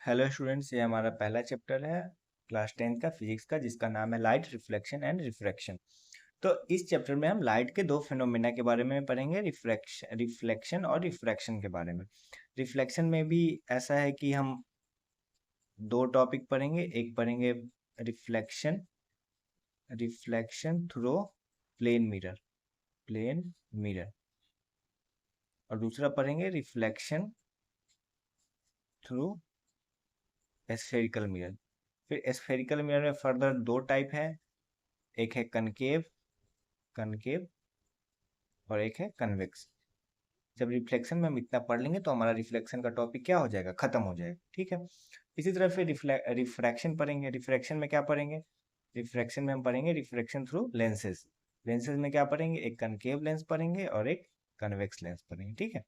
Hello students, ये हमारा पहला चैप्टर है क्लास 10th का फिजिक्स का, जिसका नाम है लाइट रिफ्लेक्शन एंड रिफ्रैक्शन। तो इस चैप्टर में हम लाइट के दो फिनोमेना के बारे में पढ़ेंगे, रिफ्लेक्शन और रिफ्रैक्शन के बारे में। रिफ्लेक्शन में भी ऐसा है कि हम दो टॉपिक पढ़ेंगे। एक पढ़ेंगे reflection reflection through plane mirror, और दूसरा पढ़ेंगे रिफ्लेक्शन थ्रू स्फेरिकल मिरर। फिर स्फेरिकल मिरर में फर्दर दो टाइप है, एक है कनकेव कनकेव और एक है कन्वेक्स। जब रिफ्लेक्शन में हम इतना पढ़ लेंगे तो हमारा रिफ्लेक्शन का टॉपिक क्या हो जाएगा, खत्म हो जाएगा। ठीक है। इसी तरह फिर रिफ्रैक्शन पढ़ेंगे। रिफ्रैक्शन में क्या पढ़ेंगे? रिफ्रैक्शन में हम पढ़ेंगे रिफ्रैक्शन थ्रू लेंसेज। लेंसेज में क्या पढ़ेंगे? एक कनकेव लेंस पढ़ेंगे और एक कन्वेक्स लेंस पढ़ेंगे। ठीक है।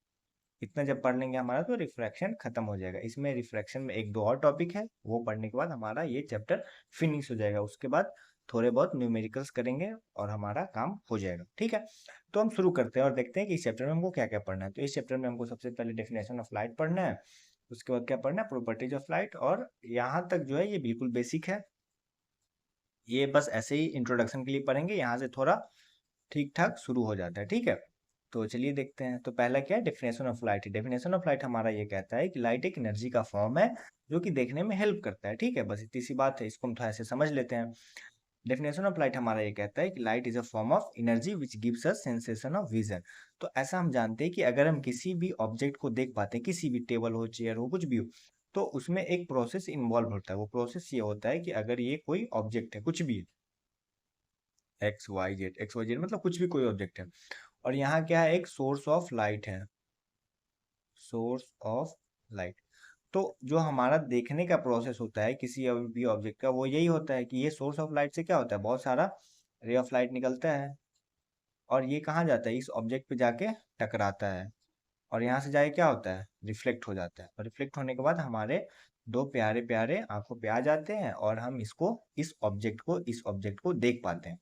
इतना जब पढ़ लेंगे हमारा तो रिफ्रैक्शन खत्म हो जाएगा। इसमें रिफ्रैक्शन में एक दो और टॉपिक है, वो पढ़ने के बाद हमारा ये चैप्टर फिनिश हो जाएगा। उसके बाद थोड़े बहुत न्यूमेरिकल्स करेंगे और हमारा काम हो जाएगा। ठीक है। तो हम शुरू करते हैं और देखते हैं कि इस चैप्टर में हमको क्या क्या पढ़ना है। तो इस चैप्टर में हमको सबसे पहले डेफिनेशन ऑफ लाइट पढ़ना है, उसके बाद क्या पढ़ना है, प्रॉपर्टीज ऑफ लाइट। और यहाँ तक जो है ये बिल्कुल बेसिक है, ये बस ऐसे ही इंट्रोडक्शन के लिए पढ़ेंगे। यहाँ से थोड़ा ठीक ठाक शुरू हो जाता है। ठीक है। तो चलिए देखते हैं। तो पहला क्या है, definition of light. Definition of light हमारा ये कहता है कि लाइट एक एनर्जी का फॉर्म है जो कि देखने में हेल्प करता है। ठीक है, बस इतनी सी बात है, इसको हम थोड़ा ऐसे समझ लेते हैं। डेफिनेशन ऑफ लाइट हमारा ये कहता है कि light is a form of energy which gives us sensation of vision. तो ऐसा हम जानते हैं कि अगर हम किसी भी ऑब्जेक्ट को देख पाते हैं, किसी भी टेबल हो, चेयर हो, कुछ भी हो, तो उसमें एक प्रोसेस इन्वॉल्व होता है। वो प्रोसेस ये होता है कि अगर ये कोई ऑब्जेक्ट है, कुछ भी है, एक्स वाई जेड मतलब कुछ भी कोई ऑब्जेक्ट है, और यहाँ क्या है, एक सोर्स ऑफ लाइट है, सोर्स ऑफ लाइट। तो जो हमारा देखने का प्रोसेस होता है किसी भी ऑब्जेक्ट का, वो यही होता है कि ये सोर्स ऑफ लाइट से क्या होता है, बहुत सारा रे ऑफ लाइट निकलता है, और ये कहाँ जाता है, इस ऑब्जेक्ट पे जाके टकराता है, और यहाँ से जाके क्या होता है, रिफ्लेक्ट हो जाता है। और रिफ्लेक्ट होने के बाद हमारे दो प्यारे प्यारे आंखों पे आ जाते हैं, और हम इस ऑब्जेक्ट को देख पाते हैं।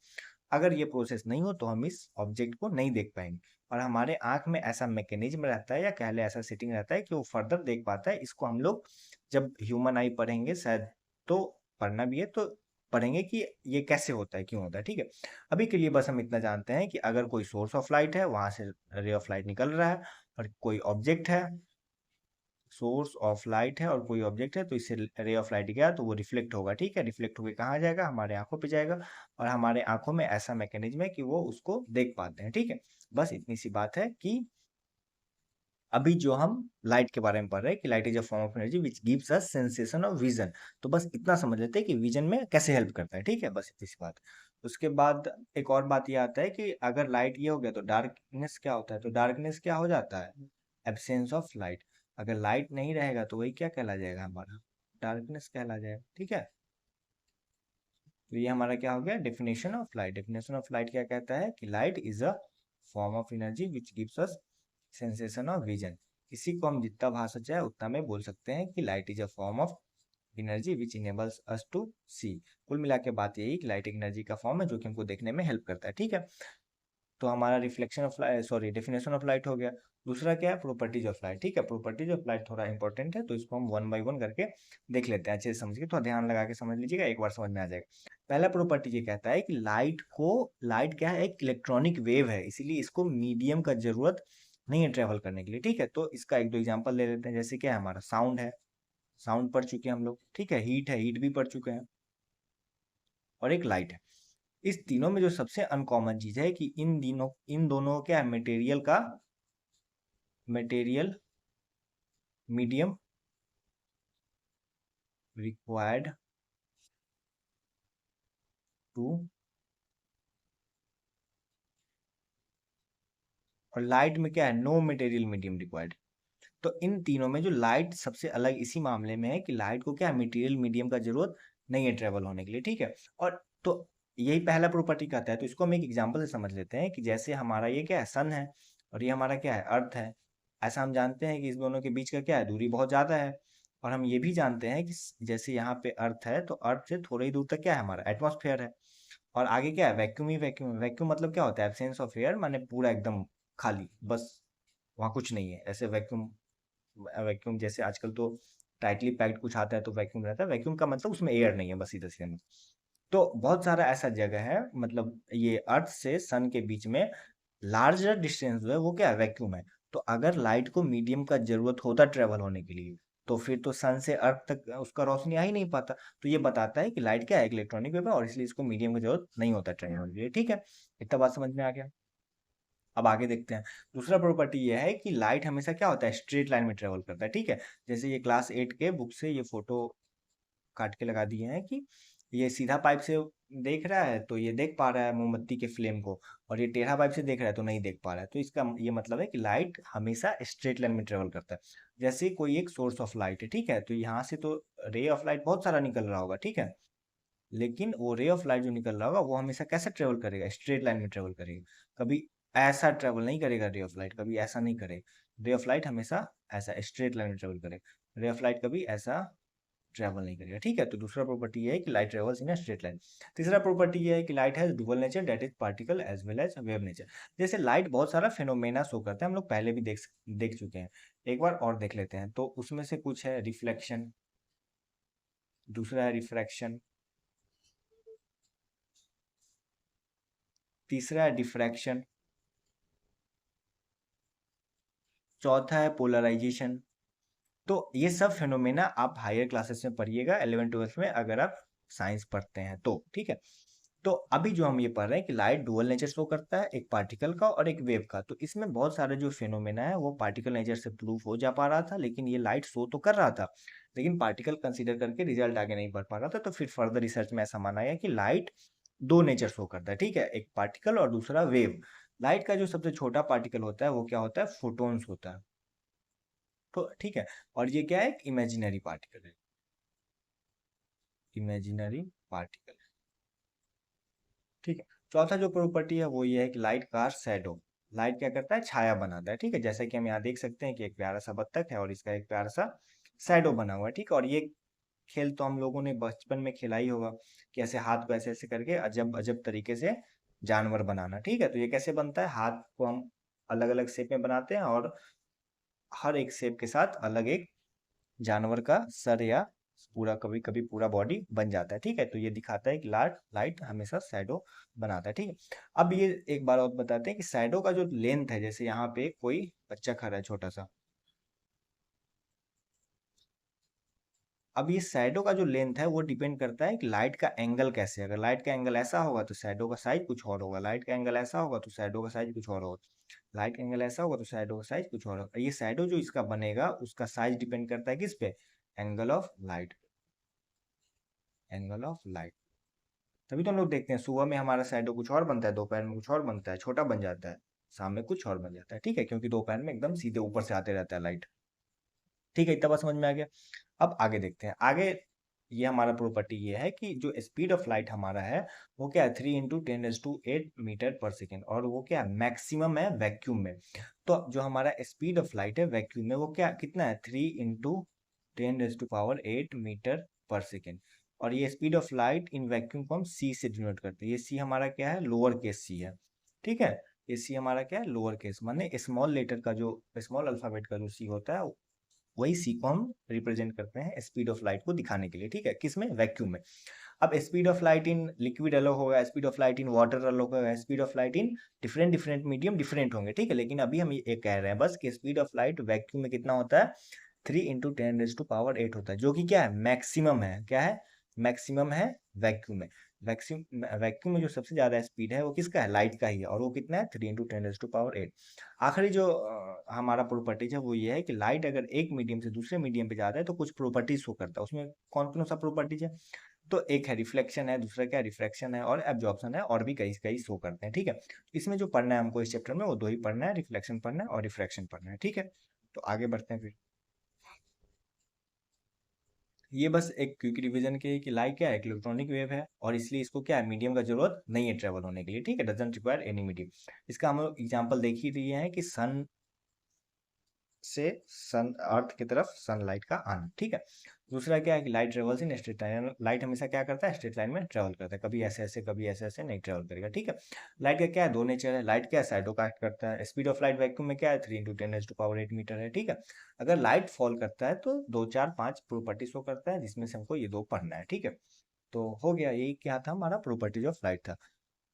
अगर ये प्रोसेस नहीं हो तो हम इस ऑब्जेक्ट को नहीं देख पाएंगे। और हमारे आंख में ऐसा मैकेनिज्म रहता है, या कह ले ऐसा सेटिंग रहता है कि वो फर्दर देख पाता है। इसको हम लोग जब ह्यूमन आई पढ़ेंगे शायद, तो पढ़ना भी है तो पढ़ेंगे कि ये कैसे होता है, क्यों होता है। ठीक है। अभी के लिए बस हम इतना जानते हैं कि अगर कोई सोर्स ऑफ लाइट है, वहां से रे ऑफ लाइट निकल रहा है, और कोई ऑब्जेक्ट है, सोर्स ऑफ लाइट है और कोई ऑब्जेक्ट है, तो इससे रे ऑफ लाइट गया तो वो रिफ्लेक्ट होगा। ठीक है। रिफ्लेक्ट होकर कहाँ जाएगा, हमारे आंखों पे जाएगा, और हमारे आंखों में ऐसा मैकेनिज्म है कि वो उसको देख पाते हैं। ठीक है। बस इतनी सी बात है कि अभी जो हम लाइट के बारे में पढ़ रहे हैं कि light is a form of energy which gives us sensation of vision. तो बस इतना समझ लेते हैं कि विजन में कैसे हेल्प करता है। ठीक है, बस इतनी सी बात। उसके बाद एक और बात ये आता है कि अगर लाइट ये हो गया तो डार्कनेस क्या होता है, तो डार्कनेस क्या हो जाता है, एब्सेंस ऑफ लाइट। अगर लाइट नहीं रहेगा तो वही क्या कहला जाएगा, हमारा डार्कनेस कहला जाएगा। ठीक है। तो ये हमारा क्या हो गया, definition of light. Definition of light क्या कहता है कि light is a form of energy which gives us sensation of vision. इसी को हम जितना भाषा चाहे उतना में बोल सकते हैं कि light is a form of energy which enables us to see. कुल मिला के बात यही कि लाइट एक एनर्जी का फॉर्म है जो कि हमको देखने में हेल्प करता है। ठीक है। तो हमारा reflection of light, sorry, definition of light हो गया। दूसरा क्या है, प्रॉपर्टीज ऑफ लाइट। ठीक है। प्रॉपर्टीज ऑफ लाइट थोड़ा इंपॉर्टेंट है, तो इसको हम वन बाय वन करके देख लेते हैं। अच्छे से समझ के थोड़ा ध्यान लगा के समझ लीजिएगा, एक बार समझ में आ जाएगा। पहला प्रॉपर्टी ये कहता है कि लाइट क्या है, एक इलेक्ट्रॉनिक वेव है, इसीलिए इसको मीडियम का जरूरत नहीं है ट्रेवल करने के लिए। ठीक है। तो इसका एक दो एग्जाम्पल ले लेते हैं। जैसे क्या है, हमारा साउंड है, साउंड पढ़ चुके हैं हम लोग। ठीक है। हीट है, हीट भी पढ़ चुके हैं, और एक लाइट है। इस तीनों में जो सबसे अनकॉमन चीज है कि इन दोनों क्या है, मटेरियल मीडियम रिक्वायर्ड टू, और लाइट में क्या है, नो मटेरियल मीडियम रिक्वायर्ड। तो इन तीनों में जो लाइट सबसे अलग इसी मामले में है कि लाइट को क्या मटेरियल मीडियम का जरूरत नहीं है ट्रेवल होने के लिए। ठीक है। और तो यही पहला प्रॉपर्टी कहता है। तो इसको हम एक एग्जांपल से समझ लेते हैं कि जैसे हमारा ये क्या है, सन है, और ये हमारा क्या है, अर्थ है। ऐसा हम जानते हैं कि इस दोनों के बीच का क्या है, दूरी बहुत ज्यादा है। और हम ये भी जानते हैं कि जैसे यहाँ पे अर्थ है, तो अर्थ से थोड़ी ही दूर तक क्या है, हमारा एटमॉस्फेयर है, और आगे क्या है, वैक्यूम ही वैक्यूम है। वैक्यूम मतलब क्या होता है, एब्सेंस ऑफ एयर, माने पूरा एकदम खाली, बस वहाँ कुछ नहीं है। ऐसे वैक्यूम, वैक्यूम जैसे आजकल तो टाइटली पैक्ड कुछ आता है तो वैक्यूम रहता है, वैक्यूम का मतलब उसमें एयर नहीं है, बस सीधा सीधा। तो बहुत सारा ऐसा जगह है, मतलब ये अर्थ से सन के बीच में लार्जर डिस्टेंस जो है वो क्या है, वैक्यूम है। तो अगर लाइट को मीडियम का जरूरत होता ट्रेवल होने के लिए, तो फिर तो सन से अर्थ तक उसका रोशनी आ ही नहीं पाता। तो ये बताता है कि लाइट क्या है, एक इलेक्ट्रॉनिक वेव है, और इसलिए इसको मीडियम की जरूरत नहीं होता ट्रेवल होने के लिए। ठीक है, इतना बात समझ में आ गया। अब आगे देखते हैं। दूसरा प्रॉपर्टी ये है कि लाइट हमेशा क्या होता है, स्ट्रेट लाइन में ट्रेवल करता है। ठीक है, जैसे ये क्लास 8 के बुक से ये फोटो काट के लगा दिए हैं कि ये सीधा पाइप से देख रहा है तो ये देख पा रहा है मोमबत्ती के फ्लेम को, और ये टेढ़ा पाइप से देख रहा है तो नहीं देख पा रहा है। तो इसका ये मतलब है कि लाइट हमेशा स्ट्रेट लाइन में ट्रेवल करता है। जैसे कोई एक सोर्स ऑफ लाइट है, ठीक है, तो यहाँ से तो रे ऑफ लाइट बहुत सारा निकल रहा होगा, ठीक है, लेकिन वो रे ऑफ लाइट जो निकल रहा होगा वो हमेशा कैसे ट्रेवल करेगा, स्ट्रेट लाइन में ट्रेवल करेगा। कभी ऐसा ट्रेवल नहीं करेगा रे ऑफ लाइट, कभी ऐसा नहीं करेगा। रे ऑफ लाइट हमेशा ऐसा स्ट्रेट लाइन में ट्रेवल करेगा, रे ऑफ लाइट कभी ऐसा ट्रैवल नहीं करेगा। ठीक है, तो दूसरा प्रॉपर्टी ये है कि light travels in a straight line. तीसरा प्रॉपर्टी ये है कि light has dual nature, that is particle as well as wave nature. जैसे लाइट बहुत सारा फेनोमेना शो करता है, हम लोग पहले भी देख चुके हैं, एक बार और देख लेते हैं। तो उसमें से कुछ है रिफ्लेक्शन, दूसरा है रिफ्रैक्शन, तीसरा है डिफ्रैक्शन, चौथा है पोलराइजेशन। तो ये सब फेनोमेना आप हायर क्लासेस में पढ़िएगा, 11 ट्वेल्थ में, अगर आप साइंस पढ़ते हैं तो। ठीक है, तो अभी जो हम ये पढ़ रहे हैं कि लाइट डुअल नेचर शो करता है, एक पार्टिकल का और एक वेव का। तो इसमें बहुत सारे जो फेनोमेना है वो पार्टिकल नेचर से प्रूफ हो जा पा रहा था, लेकिन ये लाइट शो तो कर रहा था, लेकिन पार्टिकल कंसीडर करके रिजल्ट आगे नहीं बढ़ पा रहा था। तो फिर फर्दर रिसर्च में ऐसा माना गया कि लाइट दो नेचर शो करता है। ठीक है, एक पार्टिकल और दूसरा वेव। लाइट का जो सबसे छोटा पार्टिकल होता है वो क्या होता है, फोटोन्स होता है। तो ठीक है, और ये क्या है, एक इमेजिनरी पार्टिकल है, इमेजिनरी पार्टिकल। ठीक है, चौथा जो प्रॉपर्टी है वो ये है कि लाइट का शैडो, लाइट क्या करता है, छाया बनाता है। ठीक है, जैसे कि हम यहाँ देख सकते हैं कि एक प्यारा सा बत्तख है और इसका एक प्यारा सा शैडो बना हुआ है। ठीक है, और ये खेल तो हम लोगों ने बचपन में खेला ही होगा कि ऐसे हाथ को ऐसे ऐसे करके अजब अजब तरीके से जानवर बनाना। ठीक है, तो ये कैसे बनता है, हाथ को हम अलग अलग शेप में बनाते हैं और हर एक शेप के साथ अलग एक जानवर का सर या पूरा, कभी कभी पूरा बॉडी बन जाता है। ठीक है, तो ये दिखाता है कि लाइट लाइट हमेशा शैडो बनाता है। ठीक है, अब ये एक बार और बताते हैं कि शैडो का जो लेंथ है, जैसे यहाँ पे कोई बच्चा खड़ा है छोटा सा, अब ये शैडो का जो लेंथ है वो डिपेंड करता है कि लाइट का एंगल कैसे है। अगर लाइट का एंगल ऐसा होगा तो शैडो का साइज कुछ और होगा, लाइट का एंगल ऐसा होगा तो शैडो का साइज कुछ और होगा, लाइट का एंगल ऐसा होगा तो शैडो का साइज कुछ और होगा। ये शैडो जो इसका बनेगा उसका साइज डिपेंड करता है किस पे, angle of light, angle of light. तभी तो हम लोग देखते हैं सुबह में हमारा शैडो कुछ और बनता है, दोपहर में कुछ और बनता है, छोटा बन जाता है, शाम में कुछ और बन जाता है। ठीक है, क्योंकि दोपहर में एकदम सीधे ऊपर से आते रहता है लाइट। ठीक है, इतना बात समझ में आ गया। अब आगे देखते हैं। आगे ये हमारा प्रॉपर्टी ये है कि जो स्पीड ऑफ लाइट हमारा है वो क्या है, 3 × 10⁸ मीटर पर सेकेंड, और वो क्या है, मैक्सिमम है वैक्यूम में। तो जो हमारा स्पीड ऑफ लाइट है वैक्यूम में वो क्या कितना है, 3 × 10⁸ मीटर पर सेकेंड। और ये speed of light in vacuum को हम सी से डिनोट करते हैं। ये सी हमारा क्या है, लोअर केस सी है। ठीक है, ये सी हमारा क्या है, लोअर केस, माने स्मॉल लेटर का जो, स्मॉल अल्फाबेट का जो सी होता है वही सी को हम रिप्रेजेंट करते हैं स्पीड ऑफ लाइट को दिखाने के लिए। ठीक है, किसमें, वैक्यूम में। अब speed of light in liquid अलग होगा, speed of light in water अलग होगा, speed of light in different different medium different होंगे। ठीक है, लेकिन अभी हम ये कह रहे हैं बस कि स्पीड ऑफ लाइट वैक्यूम में कितना होता है, 3 × 10⁸ होता है, जो कि क्या है, मैक्सिमम है। क्या है, मैक्सिमम है वैक्यूम में। वैक्यूम में जो सबसे ज्यादा स्पीड है वो किसका है, लाइट का ही है, और वो कितना है, 3 × 10⁸। आखिरी जो हमारा प्रॉपर्टीज है वो ये है कि लाइट अगर एक मीडियम से दूसरे मीडियम पे जाता है तो कुछ प्रॉपर्टीज शो करता है। उसमें कौन कौन सा प्रॉपर्टीज है, तो एक है रिफ्लेक्शन है, दूसरा क्या, रिफ्रैक्शन है, और एब्जॉर्प्शन है, और भी कई कई शो करते हैं। ठीक है, इसमें जो पढ़ना है हमको इस चैप्टर में वो दो ही पढ़ना है, रिफ्लेक्शन पढ़ना है और रिफ्रैक्शन पढ़ना है। ठीक है, तो आगे बढ़ते हैं फिर। ये बस एक क्विक रिवीजन के कि लाइट क्या है, एक इलेक्ट्रॉनिक वेव है, और इसलिए इसको क्या है, मीडियम का जरूरत नहीं है ट्रेवल होने के लिए। ठीक है, डजंट रिक्वायर एनी मीडियम। इसका हम लोग एग्जांपल देख ही लिए हैं कि सन से सन अर्थ की तरफ सनलाइट का आना, ठीक है। दूसरा क्या है कि light travels in straight line, light हमेशा क्या करता है, स्ट्रेट लाइन में ट्रेवल करता है, कभी ऐसे ऐसे कभी ऐसे ऐसे नहीं ट्रेवल करेगा, ठीक है। लाइट का क्या है, दो नेचर है, लाइट क्या है, शैडो कास्ट करता है, स्पीड ऑफ लाइट वैक्यूम में क्या है, 3 × 10⁻⁸ मीटर है, ठीक है। अगर लाइट फॉल करता है तो 2 4 5 प्रॉपर्टी शो करता है, जिसमें से हमको ये दो पढ़ना है, ठीक है। तो हो गया, यही क्या था हमारा, प्रॉपर्टीज ऑफ लाइट था।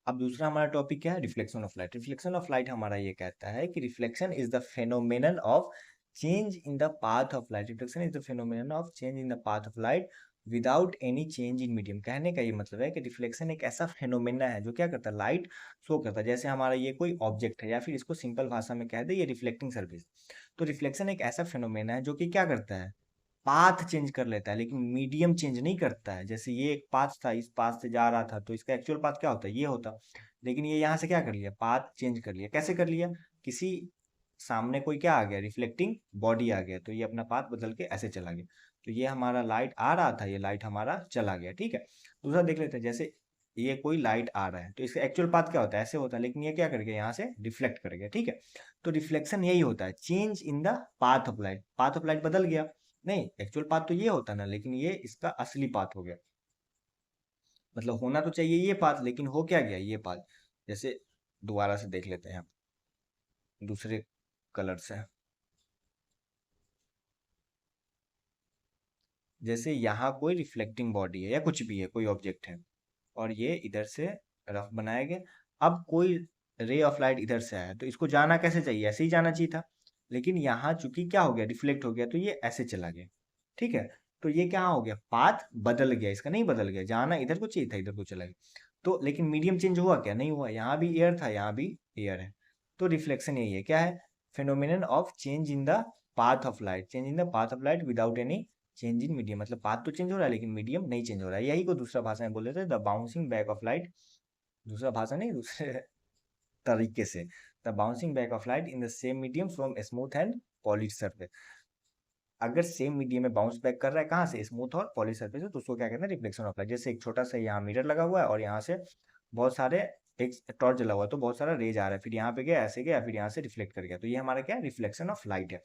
अब दूसरा हमारा टॉपिक क्या है, reflection of light. Reflection of light हमारा ये कहता है कि reflection is the phenomenon of change in the path of light. Reflection is the phenomenon of change in the path of light without any change in medium. कहने का ये मतलब है कि रिफ्लेक्शन एक ऐसा फेनोमेना है जो क्या करता है, लाइट शो करता है। जैसे हमारा ये कोई ऑब्जेक्ट है, या फिर इसको सिंपल भाषा में कह दे ये रिफ्लेक्टिंग सर्फेस। तो रिफ्लेक्शन एक ऐसा फेनोमेना है जो कि क्या करता है, पाथ चेंज कर लेता है, लेकिन मीडियम चेंज नहीं करता है। जैसे ये एक पाथ था, इस पाथ से जा रहा था, तो इसका एक्चुअल पाथ क्या होता है, ये होता। लेकिन ये यहाँ से क्या कर लिया, पाथ चेंज कर लिया। कैसे कर लिया, किसी सामने कोई क्या आ गया, रिफ्लेक्टिंग बॉडी आ गया, तो ये अपना पाथ बदल के ऐसे चला गया। तो ये हमारा लाइट आ रहा था, ये लाइट हमारा चला गया, ठीक है। दूसरा देख लेते हैं, जैसे ये कोई लाइट आ रहा है, तो इसका एक्चुअल पाथ क्या होता है, ऐसे होता है, लेकिन ये क्या कर गया, यहाँ से रिफ्लेक्ट कर गया, ठीक है। तो रिफ्लेक्शन यही होता है, change in the path of light. Path of light बदल गया, नहीं एक्चुअल पाथ तो ये होता ना, लेकिन ये इसका असली पाथ हो गया। मतलब होना तो चाहिए ये पाथ, लेकिन हो क्या गया, ये पाथ। जैसे दोबारा से देख लेते हैं दूसरे कलर से। जैसे यहाँ कोई रिफ्लेक्टिंग बॉडी है या कुछ भी है, कोई ऑब्जेक्ट है, और ये इधर से रफ बनाया गया। अब कोई रे ऑफ लाइट इधर से आया, तो इसको जाना कैसे चाहिए, ऐसे ही जाना चाहिए था। लेकिन यहाँ चूंकि क्या हो गया, रिफ्लेक्ट हो गया, तो ये ऐसे चला गया, ठीक है। तो ये क्या हो गया, पाथ बदल गया, इसका नहीं बदल गया, जाना इधर को चाहिए था, इधर को चला गया। तो लेकिन मीडियम चेंज हुआ क्या, नहीं हुआ, यहाँ भी एयर था, यहाँ भी एयर है। तो रिफ्लेक्शन यही है, क्या है, phenomenon of change in the path of light, change in the path of light without any change in medium. मतलब पाथ तो चेंज हो रहा है, लेकिन मीडियम नहीं चेंज हो रहा है। यही को दूसरा भाषा में बोल देते हैं the bouncing back of light. दूसरा भाषा नहीं, दूसरे तरीके से, the bouncing back of light in the same medium from smooth and polish surface. अगर सेम मीडियम में बाउंस बैक कर रहा है, कहाँ से, स्मूथ और पॉलिश सरफेस से, तो उसको क्या कहते हैं, रिफ्लेक्शन ऑफ लाइट। जैसे एक छोटा सा यहाँ मिरर लगा हुआ है, और यहाँ से बहुत सारे, एक टॉर्च जला हुआ है, तो बहुत सारा रेज आ रहा है, फिर यहाँ पे गया, ऐसे गया, फिर यहाँ से रिफ्लेक्ट कर गया, तो ये हमारा क्या है, रिफ्लेक्शन ऑफ लाइट है।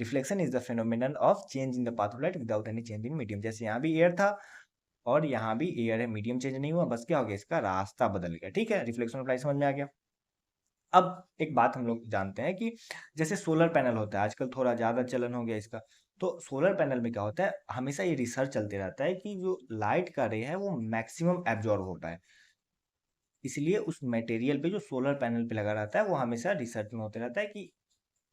Reflection is the phenomenon of change in the path of light without any change in medium. जैसे यहाँ भी एयर था और यहाँ भी एयर है, मीडियम चेंज नहीं हुआ, बस क्या हो गया, इसका रास्ता बदल गया, ठीक है। रिफ्लेक्शन ऑफ लाइट समझ में आ गया। अब एक बात हम लोग जानते हैं कि जैसे सोलर पैनल होता है, आजकल थोड़ा ज़्यादा चलन हो गया इसका। तो सोलर पैनल में क्या होता है, हमेशा ये रिसर्च चलते रहता है कि जो लाइट का रे है वो मैक्सिमम एब्जॉर्ब हो पाए। इसलिए उस मटेरियल पे जो सोलर पैनल पे लगा रहता है, वो हमेशा रिसर्च में होते रहता है कि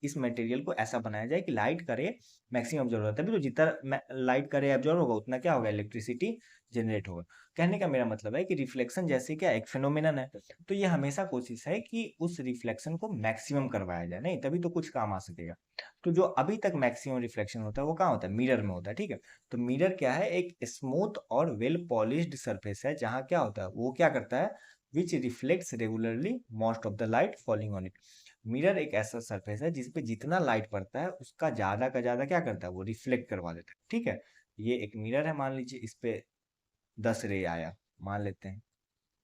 इस मटेरियल को ऐसा बनाया जाए कि लाइट करे मैक्सिमम जरूरत है, भी तो जितना लाइट करे एब्जॉर्ब होगा, उतना क्या होगा, इलेक्ट्रिसिटी जनरेट होगा। कहने का मेरा मतलब है कि रिफ्लेक्शन जैसे क्या एक फिनोमिनन है, तो ये हमेशा कोशिश है कि उस रिफ्लेक्शन को मैक्सिमम करवाया जाए, नहीं तभी तो कुछ काम आ सकेगा। तो जो अभी तक मैक्सिमम रिफ्लेक्शन होता है वो कहाँ होता है, मिरर में होता है, ठीक है। तो मिरर क्या है, एक स्मूथ और वेल पॉलिश्ड सरफेस है, जहाँ क्या होता है, वो क्या करता है, विच reflects regularly most of the light falling on it. Mirror एक ऐसा सरफेस है जिसपे जितना लाइट पड़ता है उसका ज्यादा का ज्यादा क्या करता है, वो रिफ्लेक्ट करवा देता है, ठीक है। ये एक मिरर है, मान लीजिए इस पे 10 रे आया, मान लेते हैं,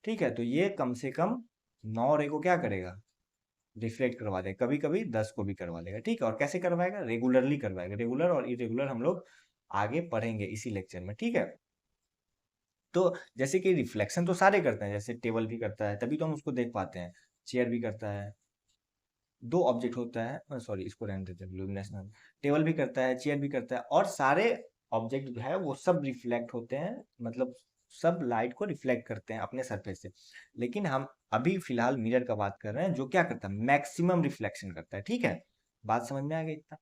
ठीक है। तो ये कम से कम 9 रे को क्या करेगा, रिफ्लेक्ट करवा देगा, कभी कभी 10 को भी करवा देगा, ठीक है। और कैसे करवाएगा, रेगुलरली करवाएगा। रेगुलर और इरेगुलर हम लोग आगे पढ़ेंगे इसी लेक्चर में, ठीक है। तो जैसे कि रिफ्लेक्शन तो सारे करते हैं, जैसे टेबल भी करता है, तभी तो हम उसको देख पाते हैं। चेयर भी करता है, दो ऑब्जेक्ट होता है, सॉरी इसको रहने देते हैं, लुमिनेशन। टेबल भी करता है, चेयर भी करता है, और सारे ऑब्जेक्ट जो है वो सब रिफ्लेक्ट होते हैं, मतलब सब लाइट को रिफ्लेक्ट करते हैं अपने सरफेस से। लेकिन हम अभी फिलहाल मिरर का बात कर रहे हैं, जो क्या करता है, मैक्सिमम रिफ्लेक्शन करता है, ठीक है। बात समझ में आ गई इतना।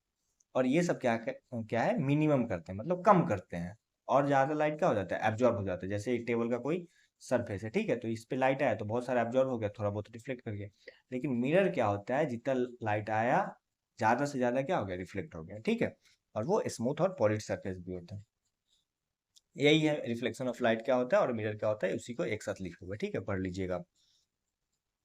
और ये सब क्या है, मिनिमम करते हैं, मतलब कम करते हैं। और ज्यादा लाइट क्या हो जाता है, एब्जॉर्ब हो जाता है। जैसे एक टेबल का कोई सरफेस है, ठीक है, तो इस पे लाइट आया तो बहुत सारा एब्जॉर्ब हो गया, थोड़ा बहुत रिफ्लेक्ट कर गया। लेकिन मिरर क्या होता है, जितना लाइट आया ज्यादा से ज्यादा क्या हो गया, रिफ्लेक्ट हो गया, ठीक है। और वो स्मूथ और पॉलिश सरफेस भी होता है। यही है रिफ्लेक्शन ऑफ लाइट क्या होता है और मिरर क्या होता है, उसी को एक साथ लिखे हुए, ठीक है, पढ़ लीजिएगा आप।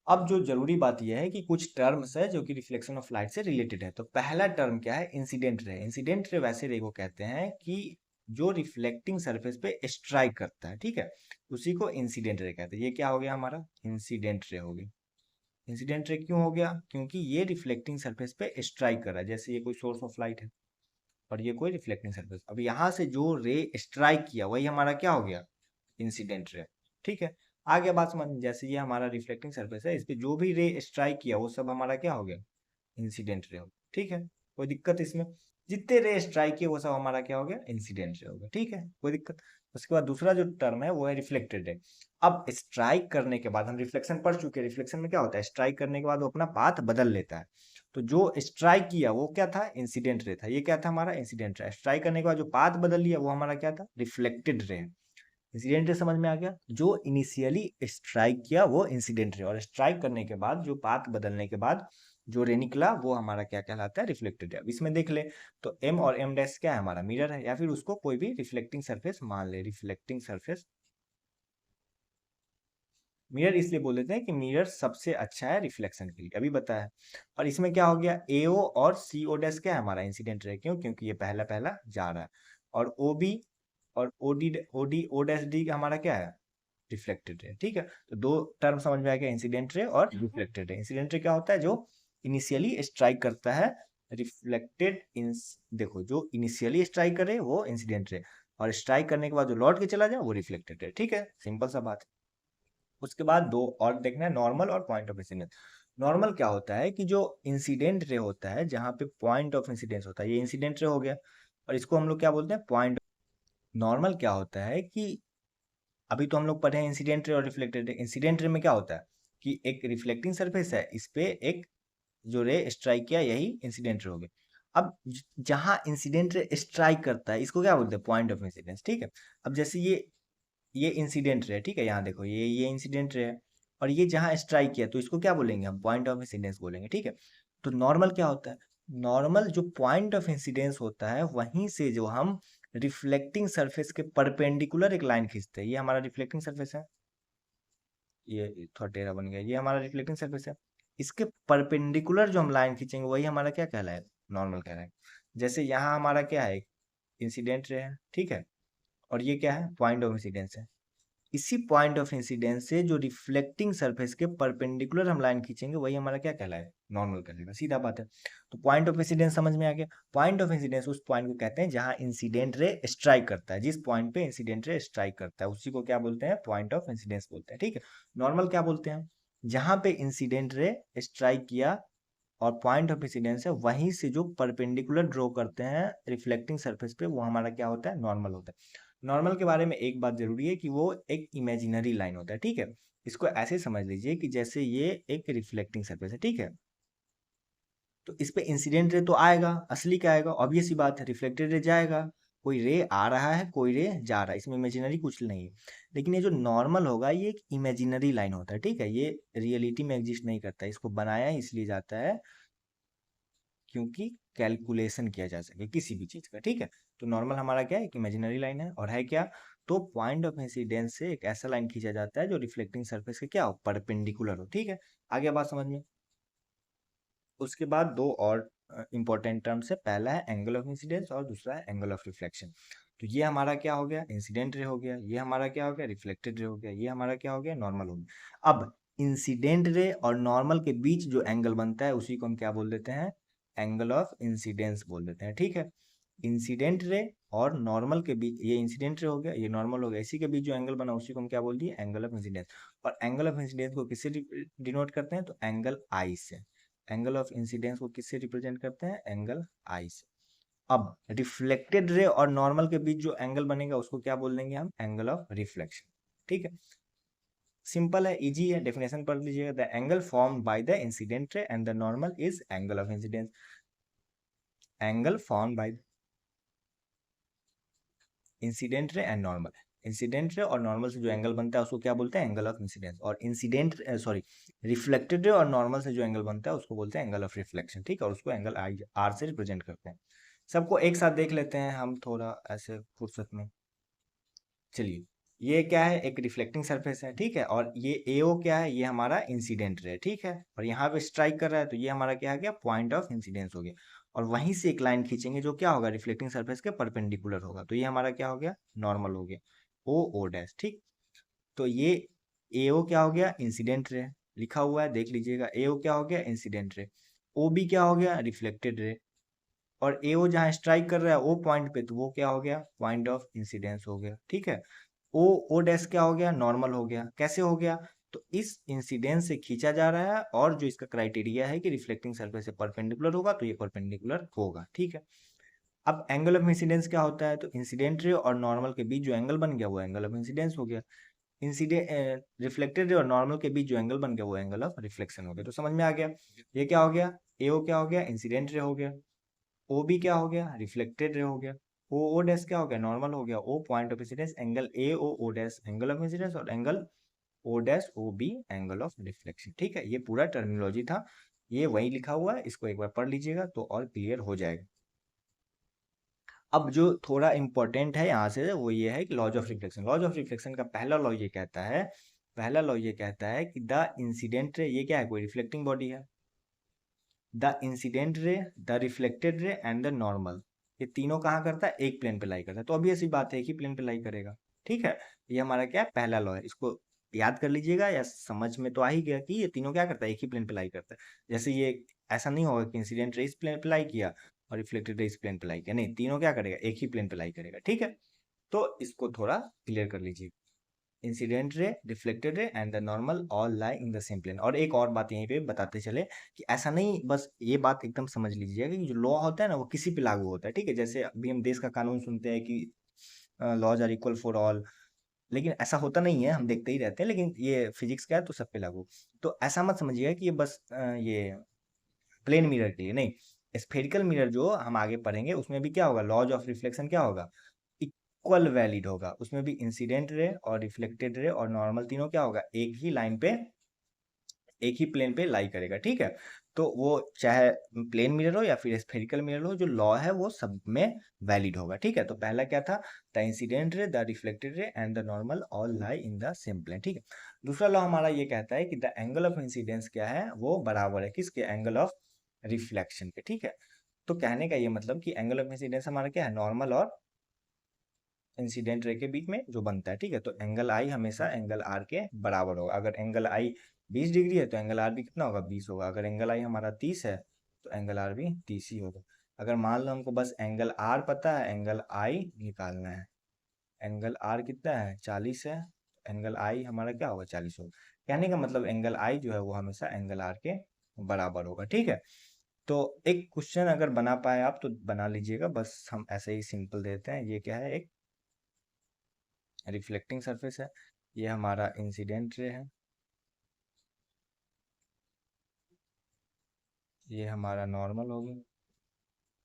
अब जो जरूरी बात यह है कि कुछ टर्म्स है जो कि रिफ्लेक्शन ऑफ लाइट से रिलेटेड है। तो पहला टर्म क्या है, इंसिडेंट रे। इंसिडेंट रे वैसे रे को कहते हैं कि जो रिफ्लेक्टिंग सरफेस पे स्ट्राइक करता है, ठीक है, उसी को इंसिडेंट रे कहते हैं। ये क्या हो गया हमारा, इंसिडेंट रे हो गया, इंसिडेंट रे क्यों हो गया? क्योंकि ये रिफ्लेक्टिंग सरफेस पे स्ट्राइक कर रहा है, जैसे ये कोई सोर्स ऑफ लाइट है और ये कोई रिफ्लेक्टिंग सरफेस। अब यहाँ से जो रे स्ट्राइक किया वही हमारा क्या हो गया? Incident ray. ठीक है, आ गया बात समझ में? जैसे ये हमारा रिफ्लेक्टिंग सरफेस है, इस पे जो भी रे स्ट्राइक किया वो सब हमारा क्या हो गया? इंसिडेंट रे हो गया। ठीक है, कोई दिक्कत इसमें? जितने रे स्ट्राइक किए वो सब हमारा क्या हो गया? इंसिडेंट रे हो गया। ठीक है, कोई दिक्कत? उसके बाद दूसरा जो टर्म है वो है रिफ्लेक्टेड रे। अब स्ट्राइक करने के बाद, हम रिफ्लेक्शन पढ़ चुके हैं, रिफ्लेक्शन में क्या होता है? स्ट्राइक करने के बाद वो अपना पाथ बदल लेता है। तो जो स्ट्राइक किया वो क्या था? इंसिडेंट रे था। ये क्या था? हमारा इंसिडेंट रे। स्ट्राइक करने के बाद जो पाथ बदल लिया वो हमारा क्या था? Reflected ray. इंसिडेंट रे समझ में आ गया? जो इनिशियली स्ट्राइक किया वो इंसिडेंट रे, और स्ट्राइक करने के बाद जो पाथ बदलने के बाद जो रे निकला वो हमारा क्या कहलाता है? Reflected ray. अब इसमें देख ले, तो एम और एम डैश क्या है? हमारा मिरर है, या फिर उसको कोई भी रिफ्लेक्टिंग सरफेस मान ले। रिफ्लेक्टिंग सरफेस, मिरर इसलिए बोल देते हैं कि मिरर सबसे अच्छा है रिफ्लेक्शन के लिए, अभी बताया। और इसमें क्या हो गया? एओ और सी ओ डैश क्या है? हमारा इंसिडेंट रे। क्यों? क्योंकि ये पहला पहला जा रहा है। और ओ बी और O D O dash D हमारा क्या है? Reflected ray. ठीक है, तो दो टर्म समझ में आ गया, इंसिडेंट रे और रिफ्लेक्टेड रे। इंसिडेंट रे क्या होता है? जो इनिशियली स्ट्राइक करता है। रिफ्लेक्टेड इंस, देखो जो इनिशियली स्ट्राइक करे वो इंसिडेंट रे, और स्ट्राइक करने के बाद जो लौट के चला जाए वो रिफ्लेक्टेड रे। ठीक है, सिंपल सा बात है। उसके बाद दो और देखना है, नॉर्मल और पॉइंट ऑफ इंसिडेंस। नॉर्मल क्या होता है? कि जो इंसिडेंट रे होता है जहाँ पे पॉइंट ऑफ इंसिडेंस होता है, ये इंसिडेंट रे हो गया, और इसको हम लोग क्या बोलते हैं? पॉइंट। नॉर्मल क्या होता है कि अभी तो हम लोग पढ़े हैं इंसिडेंट रे और रिफ्लेक्टेड रे। इंसिडेंट रे में क्या होता है कि एक रिफ्लेक्टिंग सरफेस है, इस पे एक जो रे स्ट्राइक किया, यही इंसिडेंट रे हो गया। अब जहां इंसिडेंट रे स्ट्राइक करता है इसको क्या बोलते हैं? Point of incidence. ठीक है, अब जैसे ये इंसिडेंट रे है, ठीक है, यहाँ देखो ये इंसिडेंट रे है, और ये जहाँ स्ट्राइक किया तो इसको क्या बोलेंगे? हम पॉइंट ऑफ इंसिडेंस बोलेंगे। ठीक है, तो नॉर्मल क्या होता है? नॉर्मल जो पॉइंट ऑफ इंसिडेंस होता है वहीं से जो हम रिफ्लेक्टिंग सरफेस के परपेंडिकुलर एक लाइन खींचते हैं, ये हमारा रिफ्लेक्टिंग सरफेस है, ये थोड़ा टेढ़ा बन गया, ये हमारा रिफ्लेक्टिंग सरफेस है। इसके परपेंडिकुलर जो हम लाइन खींचेंगे वही हमारा क्या कहलाएगा? नॉर्मल कहलाएगा। जैसे यहाँ हमारा क्या है? इंसिडेंट रे है, ठीक है, और ये क्या है? पॉइंट ऑफ इंसिडेंस है। इसी पॉइंट ऑफ इंसिडेंस से जो रिफ्लेक्टिंग सरफेस के परपेंडिकुलर हम लाइन खींचेंगे वही हमारा क्या कहलाएगा? नॉर्मल कहलाएगा। सीधा बात है। तो पॉइंट ऑफ इंसिडेंस समझ में आ गया। पॉइंट ऑफ इंसिडेंस उस पॉइंट को कहते हैं जहां इंसिडेंट रे स्ट्राइक करता है। जिस पॉइंट पे इंसिडेंट रे स्ट्राइक करता है उसी को क्या बोलते हैं? पॉइंट ऑफ इंसिडेंस बोलते हैं। ठीक है, नॉर्मल क्या बोलते हैं? जहां पे इंसिडेंट रे स्ट्राइक किया और पॉइंट ऑफ इंसिडेंस है वहीं से जो परपेंडिकुलर ड्रॉ करते हैं रिफ्लेक्टिंग सरफेस पे वो हमारा क्या होता है? नॉर्मल होता है। नॉर्मल के बारे में एक बात जरूरी है कि वो एक इमेजिनरी लाइन होता है। ठीक है, इसको ऐसे समझ लीजिए कि जैसे ये एक रिफ्लेक्टिंग सरफेस है, ठीक है, तो इस पे इंसिडेंट रे तो आएगा, असली क्या आएगा? ऑब्वियस सी बात है, रिफ्लेक्टेड रे जाएगा। कोई रे आ रहा है, कोई रे जा रहा है, इसमें इमेजिनरी कुछ नहीं है। लेकिन ये जो नॉर्मल होगा ये एक इमेजिनरी लाइन होता है। ठीक है, ये रियलिटी में एग्जिस्ट नहीं करता, इसको बनाया इसलिए जाता है क्योंकि कैलकुलेशन किया जा सके किसी भी चीज का। ठीक है, तो नॉर्मल हमारा क्या है? एक इमेजिनरी लाइन है, और है क्या? तो पॉइंट ऑफ इंसिडेंस से एक ऐसा लाइन खींचा जाता है जो रिफ्लेक्टिंग सरफेस के क्या हो? परपेंडिकुलर हो। ठीक है, आगे बात समझ में। उसके बाद दो और इंपॉर्टेंट टर्म्स है, पहला है एंगल ऑफ इंसिडेंस और दूसरा है एंगल ऑफ रिफ्लेक्शन। तो ये हमारा क्या हो गया? इंसिडेंट रे हो गया, ये हमारा क्या हो गया? रिफ्लेक्टेड रे हो गया, ये हमारा क्या हो गया? नॉर्मल हो गया। अब इंसिडेंट रे और नॉर्मल के बीच जो एंगल बनता है उसी को हम क्या बोल देते हैं? एंगल ऑफ इंसिडेंस बोल देते हैं। ठीक है, इंसिडेंट रे और नॉर्मल के बीच, ये इंसिडेंट रे हो गया, ये नॉर्मल हो गया, इसी के बीच जो एंगल बना उसी को हम क्या बोल दिए? Angle of incidence. और एंगल ऑफ इंसिडेंस को किससे डिनोट करते हैं? तो एंगल आई से। एंगल ऑफ इंसिडेंस को किससे रिप्रेजेंट करते हैं? एंगल आई से। अब रिफ्लेक्टेड रे और नॉर्मल के बीच जो एंगल बनेगा उसको क्या बोल देंगे हम? Angle of reflection. ठीक है, सिंपल है, इजी है, डेफिनेशन पढ़ लीजिएगा। The angle form by the incident रे and the normal is angle of incidence. Angle form by incident ray and normal, incident ray और नॉर्मल से जो एंगल बनता है उसको क्या बोलते हैं? Angle of incidence. और इंसिडेंट सॉरी रिफ्लेक्टेड रे और नॉर्मल से जो एंगल बनता है उसको बोलते हैं एंगल ऑफ रिफ्लेक्शन। ठीक है, और उसको एंगल आई आर से रिप्रेजेंट करते हैं। सबको एक साथ देख लेते हैं हम थोड़ा ऐसे फुर्सत में। चलिए, ये क्या है? एक रिफ्लेक्टिंग सरफेस है, ठीक है, और ये एओ क्या है? ये हमारा इंसिडेंट रे, ठीक है, और यहाँ पे स्ट्राइक कर रहा है तो ये हमारा क्या आ गया? पॉइंट ऑफ इंसिडेंस हो गया। और वहीं से एक लाइन खींचेंगे जो क्या होगा? रिफ्लेक्टिंग सरफेस के परपेंडिकुलर होगा, तो ये हमारा क्या हो गया? नॉर्मल हो गया, ओ ओ डैश। ठीक, तो ये एओ क्या हो गया? Incident ray. लिखा हुआ है, देख लीजिएगा। एओ क्या हो गया, इंसिडेंट रे। ओ बी क्या हो गया, रिफ्लेक्टेड रे। और एओ जहाँ स्ट्राइक कर रहा है ओ पॉइंट पे, तो वो क्या हो गया, पॉइंट ऑफ इंसिडेंस हो गया, ठीक है। ओ ओ डैश क्या हो गया, नॉर्मल हो गया। कैसे हो गया, तो इस इंसिडेंस से खींचा जा रहा है, और जो इसका क्राइटेरिया है कि रिफ्लेक्टिंग सरफेस से परपेंडिकुलर होगा, तो ये परपेंडिकुलर होगा, ठीक है। अब एंगल ऑफ इंसिडेंस क्या होता है, तो इंसिडेंट रे और नॉर्मल के बीच जो एंगल बन गया वो एंगल ऑफ इंसिडेंस हो गया। इंसिडेंट रिफ्लेक्टेड रे और नॉर्मल के बीच जो एंगल बन गया वो एंगल ऑफ रिफ्लेक्शन हो गया। तो समझ में आ गया, ये क्या हो गया, एओ क्या हो गया, इंसिडेंट रे हो गया। ओ बी क्या हो गया, रिफ्लेक्टेड रे हो गया। ओ ओ डैश क्या हो गया, नॉर्मल हो गया। O point of incidence, angle A O O dash angle of incidence, और angle O dash O B angle of reflection, ठीक है। ये पूरा टर्मिनोलॉजी था, ये वही लिखा हुआ है, इसको एक बार पढ़ लीजिएगा तो और क्लियर हो जाएगा। अब जो थोड़ा इंपॉर्टेंट है यहाँ से वो ये है कि laws of reflection. Laws of reflection का पहला लॉ ये कहता है, पहला लॉ ये कहता है कि द इंसिडेंट रे, ये क्या है, कोई रिफ्लेक्टिंग बॉडी है। The incident ray, the reflected ray and the normal, ये तीनों कहाँ करता है, एक प्लेन पे लाई करता है। तो अभी ऐसी बात है, एक ही प्लेन पे लाई करेगा, ठीक है। ये हमारा क्या है, पहला लॉ है, इसको याद कर लीजिएगा, या समझ में तो आ ही गया कि ये तीनों क्या करता है, एक ही प्लेन पे लाई करता है। जैसे ये ऐसा नहीं होगा कि इंसिडेंट रे इस प्लेन पे लाई किया और रिफ्लेक्टेड रे इस प्लेन पे लाई किया, नहीं, तीनों क्या करेगा, एक ही प्लेन पे लाई करेगा, ठीक है। तो इसको थोड़ा क्लियर कर लीजिए। Incident ray, reflected ray and the normal all lie in the same plane. और एक और बात यहीं पे बताते चले कि ऐसा नहीं, बस ये बात एकदम समझ लीजिएगा कि जो लॉ होता है ना वो किसी पे लागू होता है, ठीक है। जैसे अभी हम देश का कानून सुनते हैं कि laws are equal for all, लेकिन ऐसा होता नहीं है, हम देखते ही रहते हैं, लेकिन ये फिजिक्स का है तो सब पे लागू। तो ऐसा मत समझिएगा कि ये बस ये प्लेन मिरर के लिए नहीं, स्फेरिकल मिरर जो हम आगे पढ़ेंगे उसमें भी क्या होगा, लॉज ऑफ रिफ्लेक्शन क्या होगा, इक्वल वैलिड होगा। उसमें भी इंसिडेंट रे और रिफ्लेक्टेड रे और नॉर्मल तीनों क्या होगा, एक ही लाइन पे, एक ही प्लेन पे लाई करेगा, ठीक है। तो वो चाहे प्लेन मिरर हो या फिर स्फेरिकल मिरर हो, जो लॉ है वो सब में वैलिड होगा, ठीक है। तो पहला क्या था, the incident ray, the reflected ray and the normal all lie in the same plane, ठीक है। दूसरा लॉ हमारा ये कहता है कि द एंगल ऑफ इंसिडेंस क्या है, वो बराबर है किसके, एंगल ऑफ रिफ्लेक्शन के, ठीक है। तो कहने का ये मतलब कि एंगल ऑफ इंसिडेंस हमारा क्या है, नॉर्मल और इंसिडेंट रे के बीच में जो बनता है, ठीक है। तो एंगल आई हमेशा एंगल आर के बराबर होगा। अगर एंगल आई 20 डिग्री है तो एंगल आर भी कितना होगा, 20 होगा। अगर एंगल आई हमारा 30 है तो एंगल आर भी 30 ही होगा। अगर मान लो हमको बस एंगल आर पता है, एंगल आई निकालना है, एंगल आर कितना है, 40 है, एंगल आई हमारा क्या होगा, 40 होगा। कहने का मतलब एंगल आई जो है वो हमेशा एंगल आर के बराबर होगा, ठीक है। तो एक क्वेश्चन अगर बना पाए आप तो बना लीजिएगा, बस हम ऐसे ही सिंपल देते हैं। ये क्या है, एक रिफ्लेक्टिंग सरफेस है, ये हमारा इंसिडेंट रे है, ये हमारा नॉर्मल हो गया,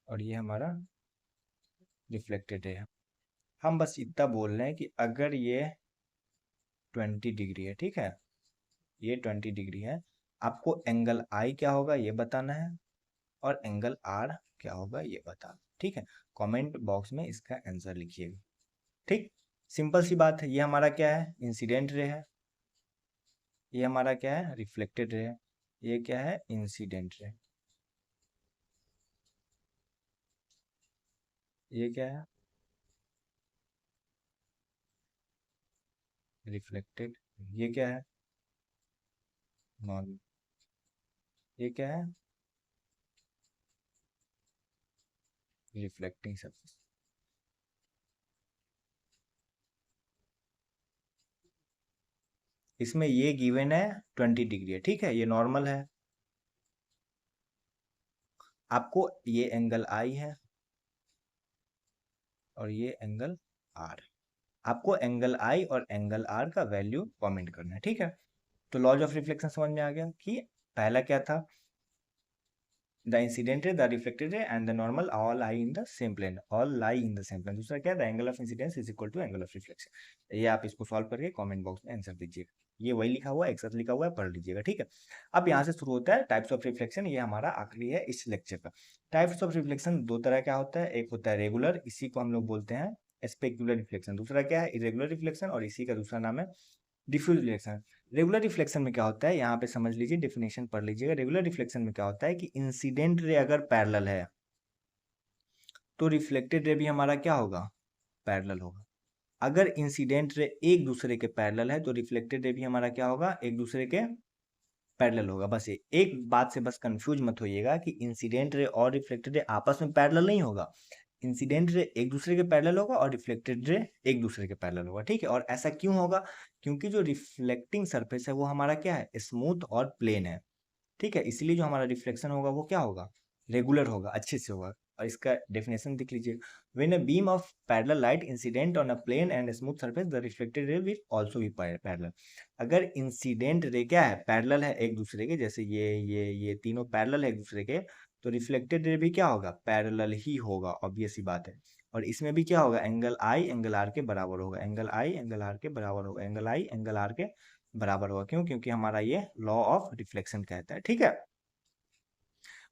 और ये हमारा रिफ्लेक्टेड रे है। हम बस इतना बोल रहे हैं कि अगर ये 20 डिग्री है, ठीक है, ये 20 डिग्री है, आपको एंगल आई क्या होगा ये बताना है, और एंगल आर क्या होगा ये बताना, ठीक है। कमेंट बॉक्स में इसका आंसर लिखिएगा, ठीक। सिंपल सी बात है। ये हमारा क्या है, इंसिडेंट रे है, ये हमारा क्या है, रिफ्लेक्टेड रे है, ये क्या है, इंसिडेंट रे, ये क्या है, रिफ्लेक्टेड, ये क्या है, नॉर्मल, ये क्या है, रिफ्लेक्टिंग सरफेस। इसमें ये गिवन है 20 डिग्री है, ठीक है, ये नॉर्मल है। आपको ये एंगल आई है और ये एंगल आर, आपको एंगल आई और एंगल आर का वैल्यू कमेंट करना है, ठीक है। तो लॉज ऑफ रिफ्लेक्शन समझ में आ गया कि पहला क्या था, the incident ray, the reflected ray and the normal all lie in the same plane, all lie in the same plane. दूसरा क्या, the angle of incidence is equal to angle of reflection. ये आप इसको solve करके comment box में answer दीजिएगा। ये वही लिखा हुआ है, एक साथ लिखा हुआ है, पढ़ लीजिएगा, ठीक है। अब यहाँ से शुरू होता है टाइप्स ऑफ रिफ्लेक्शन, ये हमारा आखिरी है इस लेक्चर का। टाइप्स ऑफ रिफ्लेक्शन दो तरह का होता है, एक होता है रेगुलर, इसी को हम लोग बोलते हैं स्पेक्युलर रिफ्लेक्शन। दूसरा क्या है, इरेगुलर रिफ्लेक्शन, और इसी का दूसरा नाम है डिफ्यूज रिफ्लेक्शन। रेगुलर रिफ्लेक्शन में क्या होता है, यहाँ पे समझ लीजिए, डेफिनेशन पढ़ लीजिएगा। रेगुलर रिफ्लेक्शन में क्या होता है कि इंसिडेंट रे अगर पैरेलल है तो रिफ्लेक्टेड रे भी हमारा क्या होगा, पैरेलल होगा। अगर इंसिडेंट रे एक दूसरे के पैरेलल है तो रिफ्लेक्टेड रे भी हमारा क्या होगा, एक दूसरे के पैरेलल होगा। बस ये एक बात से बस कंफ्यूज मत होइएगा कि इंसिडेंट रे और रिफ्लेक्टेड रे आपस में पैरेलल नहीं होगा। इंसिडेंट रे एक दूसरे के पैरेलल होगा और रिफ्लेक्टेड रे एक दूसरे के पैरेलल होगा, ठीक है। और ऐसा क्यों होगा? क्योंकि जो रिफ्लेक्टिंग सरफेस है वो हमारा क्या है, स्मूथ और प्लेन है, ठीक है। इसलिए जो हमारा रिफ्लेक्शन होगा वो क्या होगा, रेगुलर होगा, अच्छे से होगा। और इसका डेफिनेशन देख लीजिए, when a beam of parallel light incident on a plane and smooth surface the reflected ray will also be parallel. अगर इंसिडेंट रे क्या है, पैरेलल है एक दूसरे के, जैसे ये तीनों पैरेलल है एक दूसरे के, तो रिफ्लेक्टेड रे भी क्या होगा, पैरेलल ही होगा, ऑब्वियस ही बात है। और इसमें भी क्या होगा, एंगल आई एंगल आर के बराबर होगा, एंगल आई एंगल आर के बराबर होगा, एंगल आई एंगल आर के बराबर होगा। क्यों? क्योंकि हमारा ये लॉ ऑफ रिफ्लेक्शन कहता है, ठीक है।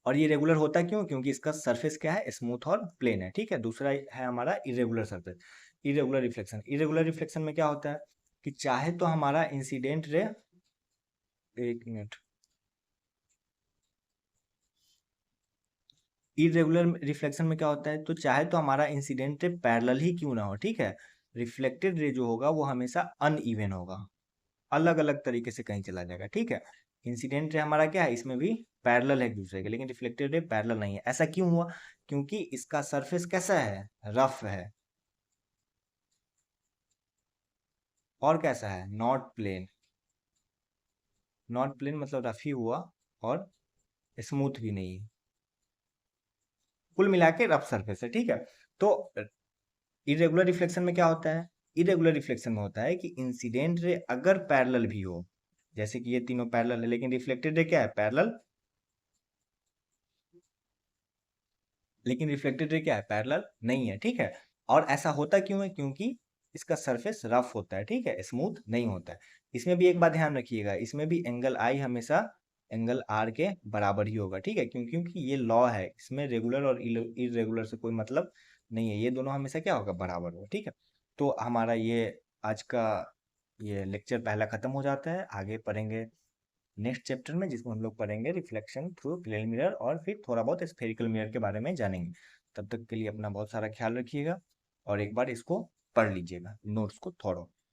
और ये रेगुलर होता क्यों? क्योंकि इसका सरफेस क्या है, स्मूथ और प्लेन है, ठीक है। दूसरा है हमारा irregular surface, irregular reflection. Irregular reflection में क्या होता है कि चाहे तो हमारा इंसिडेंट रे, एक मिनट, इरेगुलर रिफ्लेक्शन में क्या होता है, तो चाहे तो हमारा इंसिडेंट रे पैरेलल ही क्यों ना हो, ठीक है, रिफ्लेक्टेड रे जो होगा वो हमेशा अनइवन होगा, अलग अलग तरीके से कहीं चला जाएगा, ठीक है। इंसिडेंट रे हमारा क्या है, इसमें भी पैरेलल है एक दूसरे के, लेकिन रिफ्लेक्टेड रे पैरेलल नहीं है। ऐसा क्यों हुआ? क्योंकि इसका सरफेस कैसा है, रफ है, और कैसा है, नॉट प्लेन। नॉट प्लेन मतलब रफ ही हुआ, और स्मूथ भी नहीं है, कुल मिला के रफ सरफेस है, ठीक है। तो इरेगुलर रिफ्लेक्शन में क्या होता है, इरेगुलर रिफ्लेक्शन में होता है कि इंसिडेंट रे अगर पैरेलल भी हो, जैसे कि ये तीनों पैरेलल है, लेकिन रिफ्लेक्टेड रे क्या है, पैरेलल, लेकिन रिफ्लेक्टेड रे क्या है, पैरेलल नहीं है, ठीक है। और ऐसा होता क्यों है? क्योंकि इसका सरफेस रफ होता है, ठीक है, स्मूथ नहीं होता है। इसमें भी एक बात ध्यान रखिएगा, इसमें भी एंगल आई हमेशा एंगल आर के बराबर ही होगा, ठीक है। क्योंकि ये लॉ है, इसमें रेगुलर और इरेगुलर से कोई मतलब नहीं है, ये दोनों हमेशा क्या होगा, बराबर होगा, ठीक है। तो हमारा ये आज का ये लेक्चर पहला खत्म हो जाता है। आगे पढ़ेंगे नेक्स्ट चैप्टर में, जिसमें हम लोग पढ़ेंगे रिफ्लेक्शन थ्रू प्लेन मिरर, और फिर थोड़ा बहुत स्फेरिकल मिरर के बारे में जानेंगे। तब तक के लिए अपना बहुत सारा ख्याल रखिएगा, और एक बार इसको पढ़ लीजिएगा, नोट्स को थोड़ा।